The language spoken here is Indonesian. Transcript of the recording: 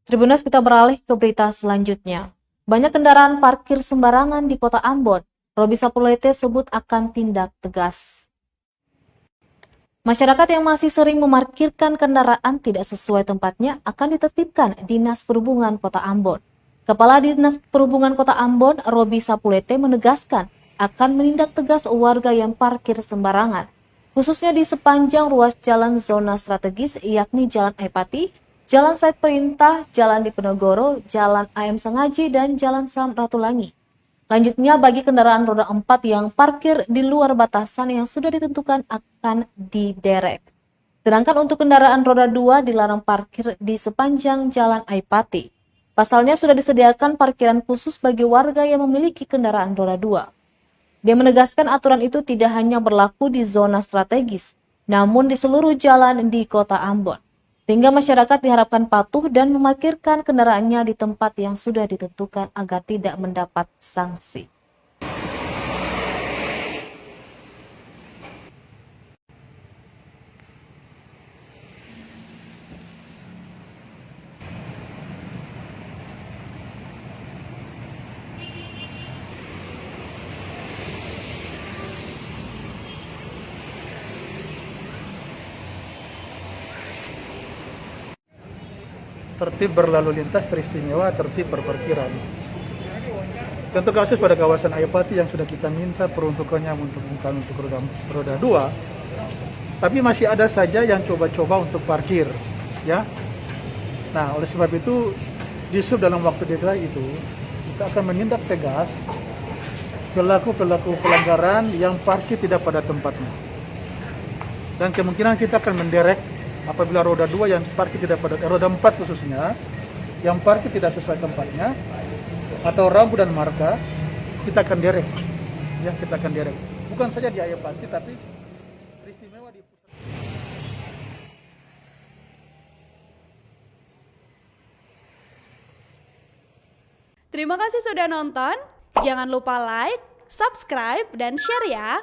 Tribunnews, kita beralih ke berita selanjutnya. Banyak kendaraan parkir sembarangan di Kota Ambon. Robby Sapulete sebut akan tindak tegas. Masyarakat yang masih sering memarkirkan kendaraan tidak sesuai tempatnya akan ditertibkan Dinas Perhubungan Kota Ambon. Kepala Dinas Perhubungan Kota Ambon, Robby Sapulete, menegaskan akan menindak tegas warga yang parkir sembarangan, khususnya di sepanjang ruas jalan zona strategis yakni Jalan Aipati, Jalan Said Perintah, Jalan Diponegoro, Jalan AM Sengaji, dan Jalan Sam Ratulangi. Lanjutnya, bagi kendaraan roda 4 yang parkir di luar batasan yang sudah ditentukan akan diderek. Sedangkan untuk kendaraan roda 2 dilarang parkir di sepanjang Jalan Aipati. Pasalnya sudah disediakan parkiran khusus bagi warga yang memiliki kendaraan roda 2. Dia menegaskan aturan itu tidak hanya berlaku di zona strategis, namun di seluruh jalan di Kota Ambon. Sehingga masyarakat diharapkan patuh dan memarkirkan kendaraannya di tempat yang sudah ditentukan agar tidak mendapat sanksi. Tertib berlalu lintas teristimewa, tertib berparkiran. Tentu kasus pada kawasan Aipati yang sudah kita minta peruntukannya bukan untuk roda 2, tapi masih ada saja yang coba-coba untuk parkir, ya. Nah, oleh sebab itu, justru dalam waktu dekat itu kita akan menindak tegas pelaku-pelaku pelanggaran yang parkir tidak pada tempatnya. Dan kemungkinan kita akan menderek apabila roda 2 yang parkir tidak pada, roda 4 khususnya, yang parkir tidak sesuai tempatnya, atau rambu dan marka, kita akan derek. Ya, kita akan derek. Bukan saja di Aipati, tapi teristimewa di pusat. Terima kasih sudah nonton. Jangan lupa like, subscribe, dan share ya.